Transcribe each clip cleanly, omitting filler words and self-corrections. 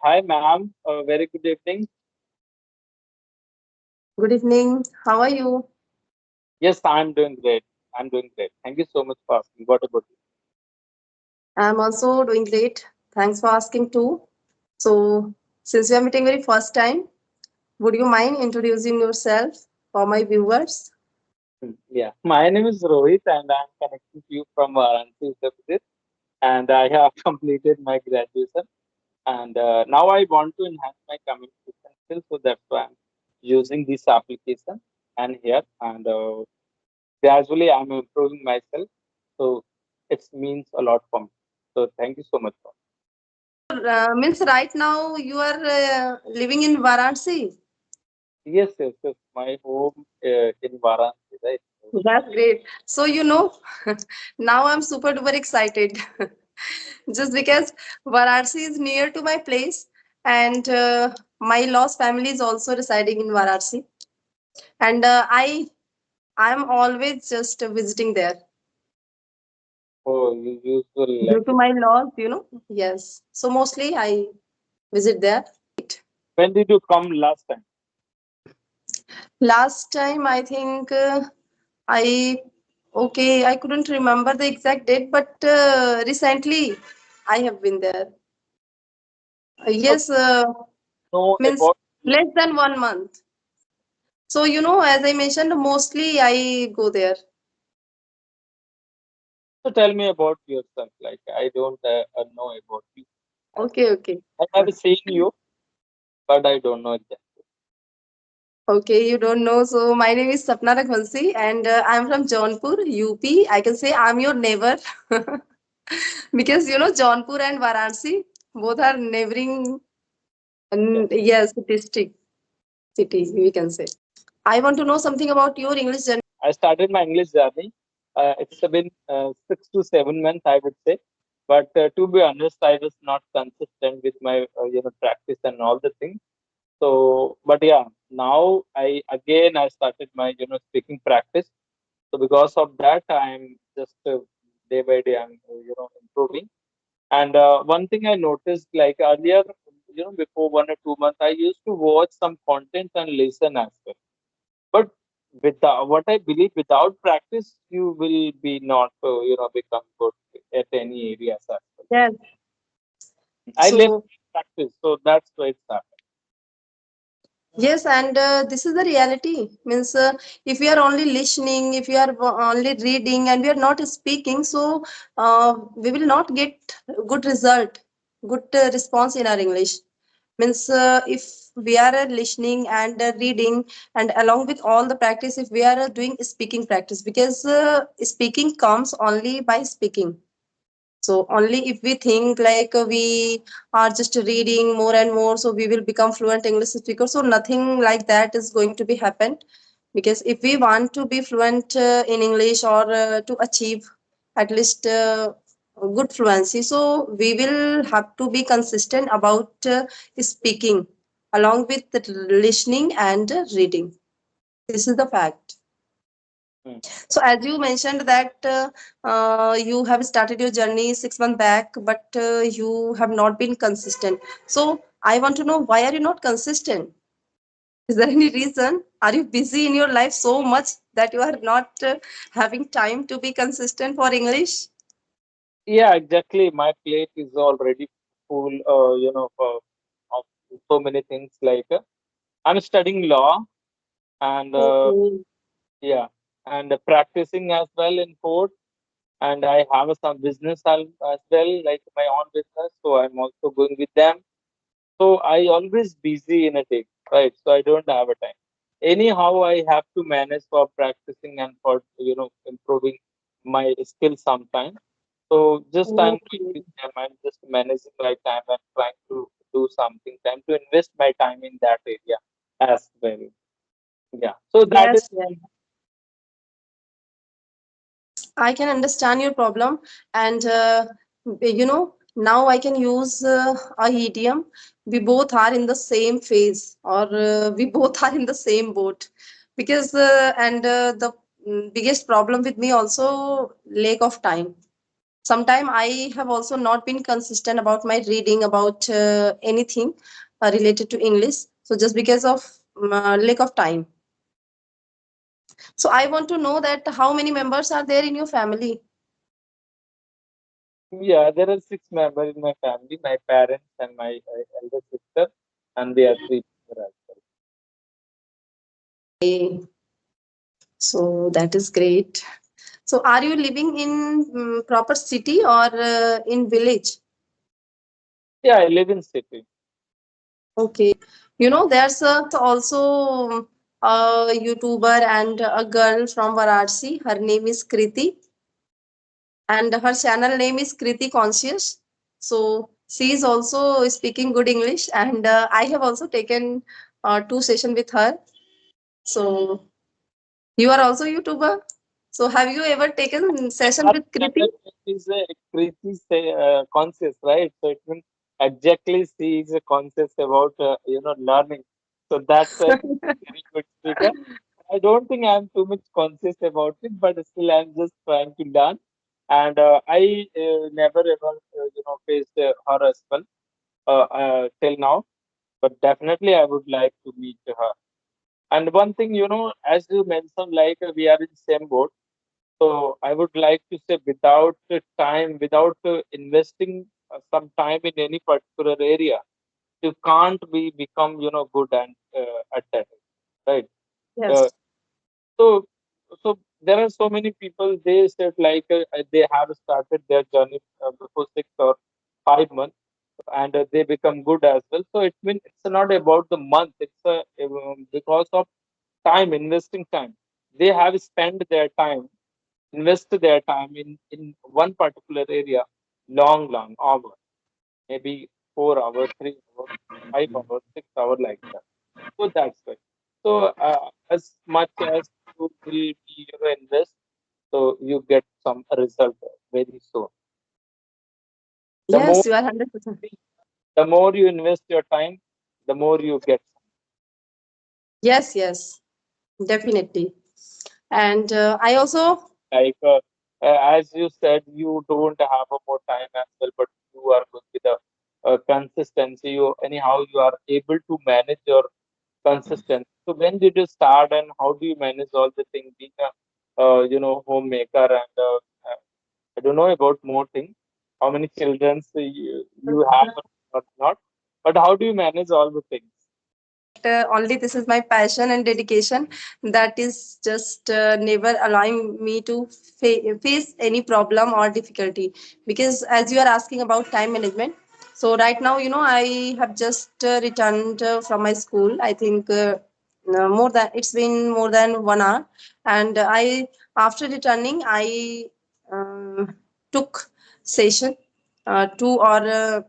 Hi, ma'am. Very good evening. Good evening. How are you? Yes, I'm doing great. I'm doing great. Thank you so much for asking. What about you? I'm also doing great. Thanks for asking too. So, since we are meeting very first time, would you mind introducing yourself for my viewers? Yeah, my name is Rohit, and I'm connecting to you from Varanasi, Uttar Pradesh. And I have completed my graduation. And now I want to enhance my communication skills, so that's why I'm using this application and here. And gradually, I'm improving myself. So it means a lot for me. So thank you so much. Means right now you are living in Varanasi. Yes, yes, yes. My home in Varanasi, right? That's great. So, now I'm super duper excited just because Varanasi is near to my place and my lost family is also residing in Varanasi. And I'm always just visiting there. Oh, you usually Due like to it. my loss. Yes. So mostly I visit there. When did you come last time? Last time I think I okay, I couldn't remember the exact date, but recently I have been there. So Yes, know means about you. less than 1 month. So as I mentioned, mostly I go there. So tell me about yourself. Like I don't know about you. As Okay, okay. I have seen you, but I don't know exactly. Okay, you don't know. So my name is Sapna Raghuvanshi and I'm from Jaunpur, UP. I can say I'm your neighbor because Jaunpur and Varanasi both are neighboring. Yeah. Yes, district cities we can say. I want to know something about your English journey. I started my English journey. It's been 6 to 7 months, I would say. But to be honest, I was not consistent with my practice and all the things. So, but yeah, now I started my speaking practice. So because of that, I'm just day by day I'm improving. And one thing I noticed, like earlier, before 1 or 2 months, I used to watch some content and listen as well. But what I believe, without practice, you will be not become good at any areas as well. Yes. I left So practice, so that's why it's happened. yes, and this is the reality. Means if we are only listening, if we are only reading, and we are not speaking, so we will not get good result, good response in our English. Means if we are listening and reading, and along with all the practice, if we are doing speaking practice, because speaking comes only by speaking. So only if we think like we are just reading more and more, so we will become fluent English speaker. So nothing like that is going to be happen, because if we want to be fluent in English, or to achieve at least good fluency, so we will have to be consistent about speaking along with the listening and reading. This is the fact. Hmm. So as you mentioned that you have started your journey 6 months back, but you have not been consistent. So I want to know, why are you not consistent? Is there any reason? Are you busy in your life so much that you are not having time to be consistent for English? Yeah, exactly. My plate is already full, of so many things. Like I'm studying law, and Okay. yeah, and practicing as well in court. And I have some business as well, like my own business. So I'm also going with them. So I always busy in a day, right? So I don't have a time. Anyhow, I have to manage for practicing and for improving my skills sometime. So just I'm doing Okay. with them. I'm just managing my time and trying to do something. Time to invest my time in that area as well. Yeah. So that is Yes, yes. I can understand your problem, and now I can use a idiom. We both are in the same phase, or we both are in the same boat, because and the biggest problem with me also lack of time. Sometime I have also not been consistent about my reading about anything related to English, so just because of lack of time. So I want to know that how many members are there in your family? Yeah, there are six members in my family: my parents and my elder sister, and we are three people as well. Okay, so that is great. So are you living in proper city or in village? Yeah, I live in city. Okay. There's also a YouTuber and a girl from Varanasi. Her name is Kriti, and her channel name is Kriti Conscious. So she is also speaking good English, and I have also taken two session with her. So you are also YouTuber. So have you ever taken session Our with Kriti? channel name is Kriti say, conscious, right? So it means exactly she is conscious about learning. So that's why she's a very good speaker. I don't think I'm too much conscious about it, but still I'm just trying to learn. And I never ever faced her as well till now. But definitely I would like to meet her. And one thing, as you mentioned, like we are in same boat. So I would like to say, without time, without investing some time in any particular area, you can't become good and at that, right? Uh, Yes. so so there are so many people. They said like they have started their journey before 6 or 5 months, and they become good as well. So it means it's not about the month. It's because of time, investing time. They have spent their time, invest their time in one particular area, long hours, maybe 4 hours, 3 hours, 5 hours, 6 hours, like that. So that's why. So as much as you will be invest, so you get some result very soon. The more Yes, you are 100%. the more you invest your time, the more you get. Yes, yes, definitely. And I also, Like as you said, you don't have a more time as well, but you are good with the consistency. You anyhow you are able to manage your consistency. So when did you start, and how do you manage all the things being a homemaker? And I don't know about more things. How many children you have or not? But how do you manage all the things? only this is my passion and dedication that is just never allowing me to face any problem or difficulty. Because as you are asking about time management, so right now, I have just returned from my school. I think no, more than it's been more than 1 hour, and I after returning I took session, two or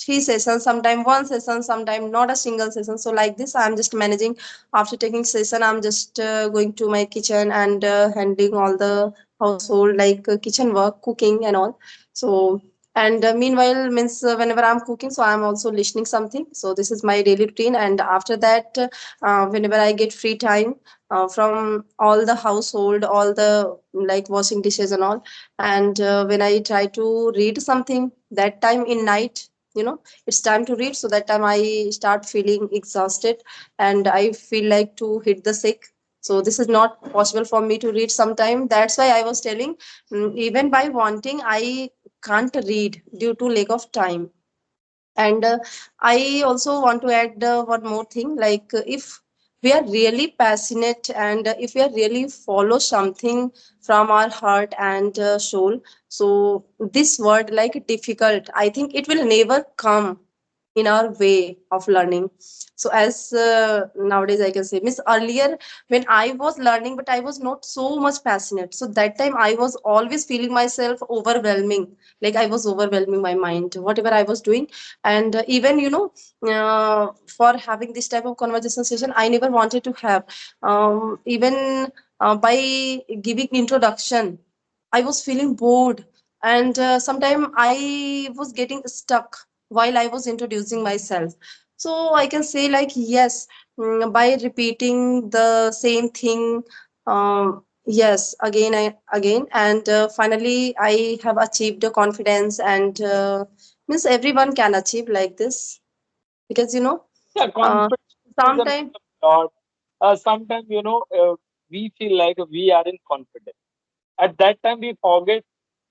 three sessions, sometime one session, sometime not a single session. So like this I'm just managing. After taking session, I'm just going to my kitchen and handling all the household, like kitchen work, cooking and all. So and meanwhile means whenever I'm cooking, so I'm also listening something. So this is my daily routine. And after that, whenever I get free time from all the household, all the like washing dishes and all, and when I try to read something, that time in night, it's time to read, so that time I start feeling exhausted and I feel like to hit the sick. So this is not possible for me to read sometime. That's why I was telling, even by wanting, I can't read due to lack of time. And I also want to add one more thing, like if we are really passionate and if we are really follow something from our heart and soul, so this word like difficult, I think it will never come in our way of learning. So as nowadays I can say, miss, earlier when I was learning, but I was not so much passionate, so that time I was always feeling myself overwhelming, like I was overwhelming my mind whatever I was doing. And even for having this type of conversation session, I never wanted to have, even by giving introduction, I was feeling bored. And sometimes I was getting stuck while I was introducing myself. So I can say, like, yes, by repeating the same thing, Yes, again, and finally, I have achieved a confidence, and means everyone can achieve like this because Yeah, uh, confidence is a sometimes lot. Sometimes, we feel like we are in confidence. At that time, we forget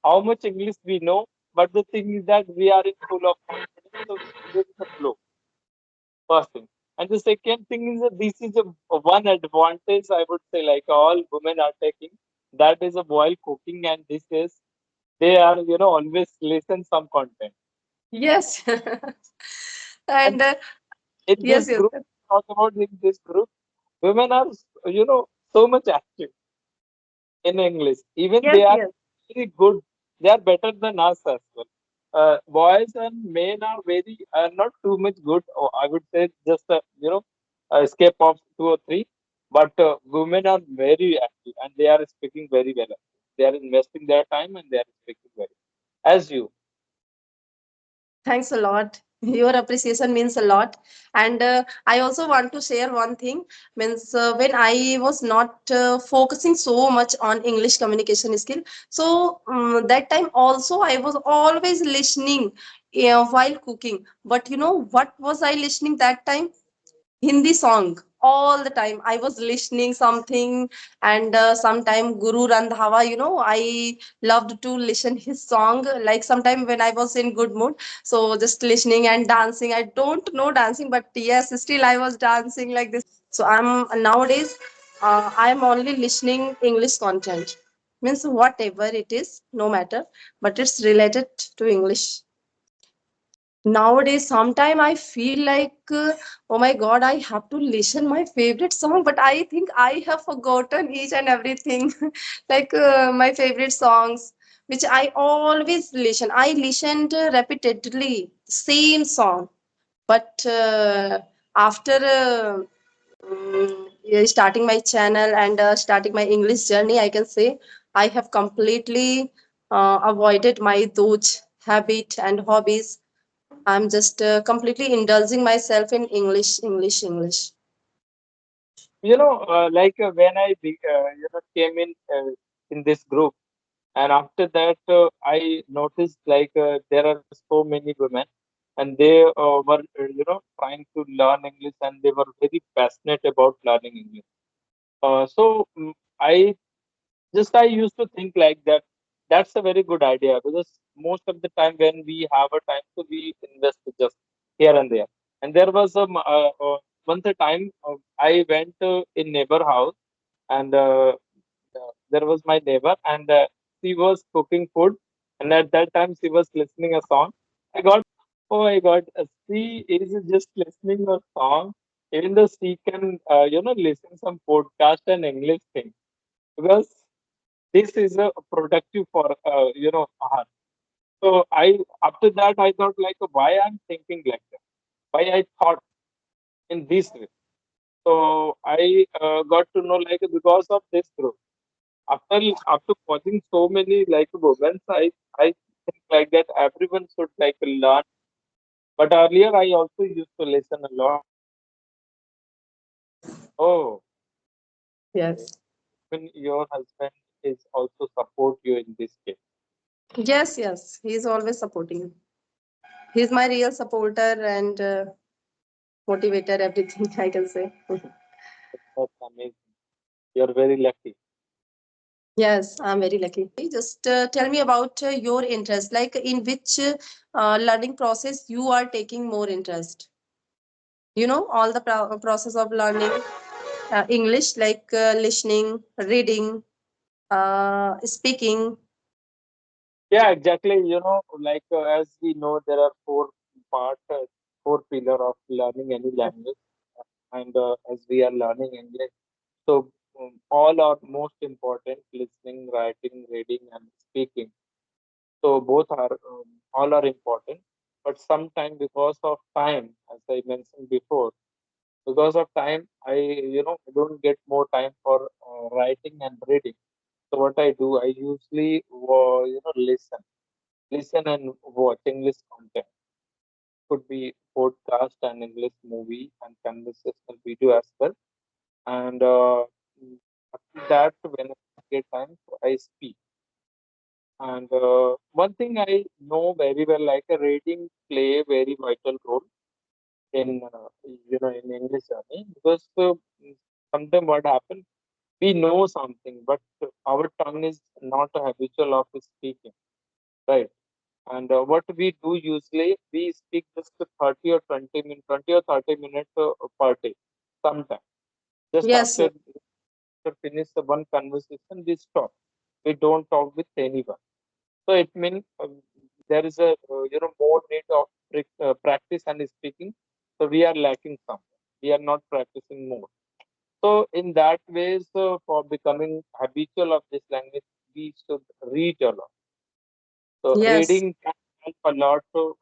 how much English we know. But the thing is that we are in full of confidence, so we go with the flow. First thing, and the second thing is that this is a one advantage I would say, like all women are taking. That is a boil cooking, and this is they are always listen some content. yes, And and in yes, this yes, group, talk about in this group, women are so much active in English. Even yes, they are yes. very good. They are better than us as well. Boys and men are very not too much good. Or I would say just a escape of two or three. But women are very active and they are speaking very well. They are investing their time and they are speaking very well. As you. Thanks a lot. Your appreciation means a lot. And I also want to share one thing. Means when I was not focusing so much on English communication skill, so that time also I was always listening while cooking. But what was I listening that time? Hindi song all the time. I was listening something, and sometime Guru Randhawa. I loved to listen his song. Like sometime when I was in good mood, so just listening and dancing. I don't know dancing, but yes, still I was dancing like this. So I'm nowadays, I'm only listening English content. Means whatever it is, no matter, but it's related to English. Nowadays sometime I feel like oh my god, I have to listen my favorite song, but I think I have forgotten each and everything. Like my favorite songs which I always listen. I listened repeatedly same song, but after yeah, starting my channel and starting my English journey, I can say I have completely avoided my those habit and hobbies. I'm just completely indulging myself in English, English, English. Like when I came in this group. And after that, I noticed like there are so many women, and they were trying to learn English, and they were very passionate about learning English. I used to think like that. That's a very good idea because most of the time when we have a time, so we invest just here and there. And there was once a time I went in neighbor house, and there was my neighbor, and she was cooking food, and at that time she was listening a song. I got, oh my god, she is just listening a song, even though she can listen some podcast and English thing, because this is a productive for her. So I after that I thought like why I'm thinking like that, why I thought in this way. So I got to know like because of this group. After watching so many like moments, I think like that everyone should like learn. But earlier I also used to listen a lot. Oh, Yes. when your husband is also support you in this case. Yes, yes. He's always supporting. He's my real supporter and motivator, everything I can say. That's amazing. You're very lucky. Yes, I'm very lucky. Just tell me about your interest. Like in which learning process you are taking more interest? All the process of learning English, like listening, reading, speaking. Yeah, exactly. Like as we know, there are four pillar of learning any language, and as we are learning English, so all are most important: listening, writing, reading, and speaking. So both are all are important, but sometimes because of time, as I mentioned before, because of time, I don't get more time for writing and reading. So what I do, I usually listen and watch English content. Could be podcast and English movie and conversational video as well. And after that, when get time, so I speak. And one thing I know very well, like a reading play a very vital role in in English journey, because sometimes what happens, we know something, but our tongue is not habitual of speaking, right? And what we do usually, we speak just 30 or 20 minutes, 20 or 30 minutes per day. Sometimes just Yes, after yes, finish the one conversation, we stop. We don't talk with anyone. So it means there is a more need of practice and speaking. So we are lacking something. We are not practicing more. So in that way, so for becoming habitual of this language, we should read a lot. So yes, reading can help a lot to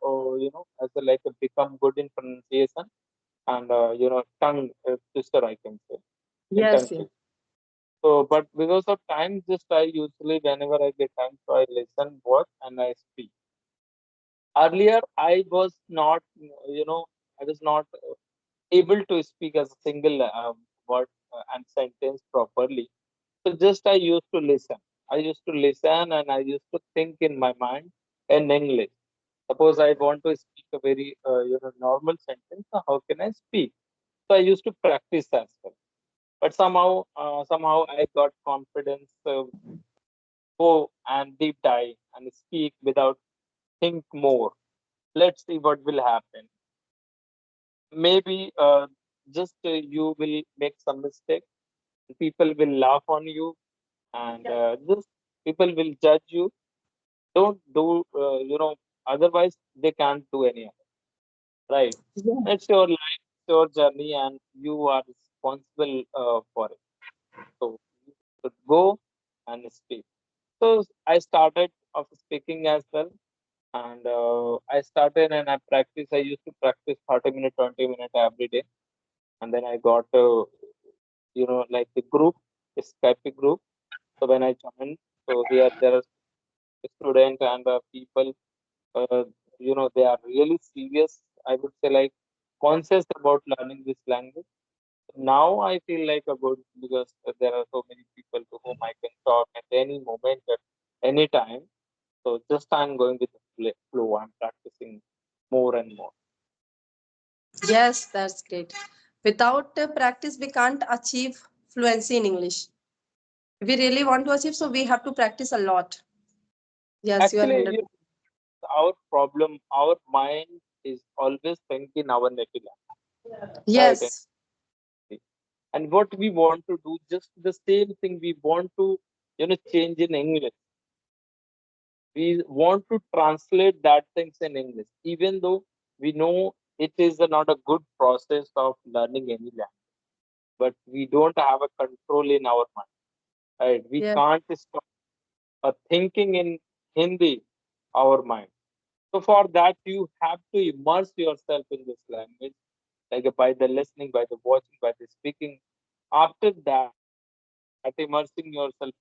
as a, like a become good in pronunciation and tongue twister, I can say, in tongue yes, yes, twister. So, but because of time, just I usually whenever I get time, so I listen, watch, and I speak. Earlier, I was not, I was not able to speak as a single word and sentence properly. So just I used to listen. I used to listen and I used to think in my mind in English. Suppose I want to speak a very normal sentence, so how can I speak? So I used to practice as well. But somehow I got confidence, go and deep dive and speak without think more. Let's see what will happen. Maybe just you will make some mistake. People will laugh on you, and just people will judge you. Don't do, otherwise they can't do any other, right? yes, It's your life, it's your journey, and you are responsible for it. So you should go and speak. So I started of speaking as well, and I started and I practice. I used to practice 30 minutes, 20 minutes every day, and then I got like a group, a Skype group. So when I joined, so here there are students and people, uh, they are really serious. I would say like conscious about learning this language. Now I feel like a good because there are so many people to whom I can talk at any moment, at any time. So just I'm going with the flow. I'm practicing more and more. yes, that's great. Without practice, we can't achieve fluency in English. If we really want to achieve, so we have to practice a lot. Yes, you are Actually, 100. our problem, our mind is always thinking our native language, right? Yes, And what we want to do, just the same thing we want to, change in English. We want to translate that things in English, even though we know it is not a good process of learning any language, but we don't have a control in our mind, right? We yes, can't stop thinking in Hindi, our mind. So for that, you have to immerse yourself in this language, like by the listening, by the watching, by the speaking. After that, immersing yourself,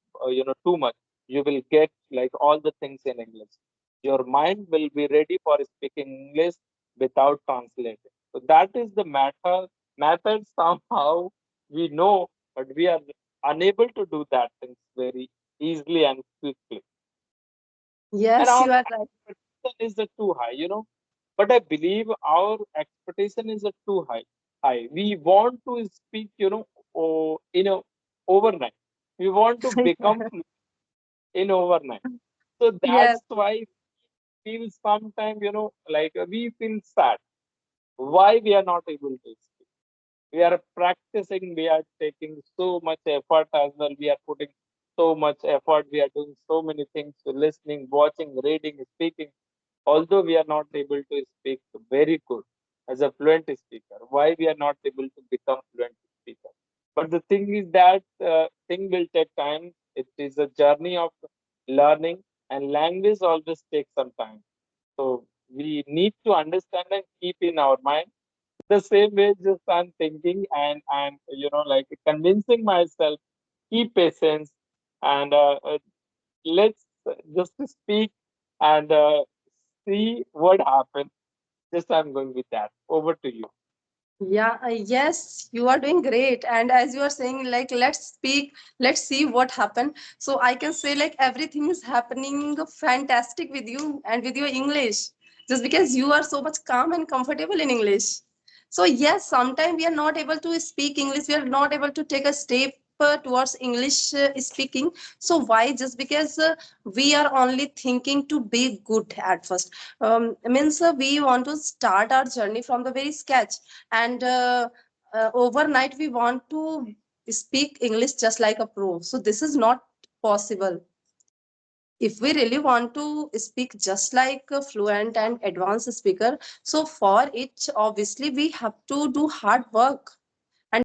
too much, you will get like all the things in English. Your mind will be ready for speaking English without translating. So that is the method somehow we know, but we are unable to do that things very easily and quickly. And yes, our you are right. expectation is too high, but I believe our expectation is too high. We want to speak, overnight. We want to become fluent in overnight. So Yes, that's why we feel sometimes, like we feel sad. Why we are not able to speak? We are practicing, we are taking so much effort as well. We are putting so much effort. We are doing so many things, listening, watching, reading, speaking. Although we are not able to speak very good as a fluent speaker, why we are not able to become fluent speaker? But the thing is that thing will take time. It is a journey of learning, and language always takes some time. So we need to understand and keep in our mind the same way. Just I'm thinking and like convincing myself, keep patience, and let's just speak and see what happens. Just I'm going with that. Over to you. Yeah, yes, you are doing great. And as you are saying, like, let's speak, let's see what happened. So I can say, like, everything is happening fantastic with you and with your English, just because you are so much calm and comfortable in English. So, yes, sometimes we are not able to speak English, we are not able to take a step towards English speaking. So, why? Just because we are only thinking to be good at first. Means we want to start our journey from the very sketch, and overnight we want to speak English just like a pro. So this is not possible. If we really want to speak just like a fluent and advanced speaker, so for it obviously we have to do hard work.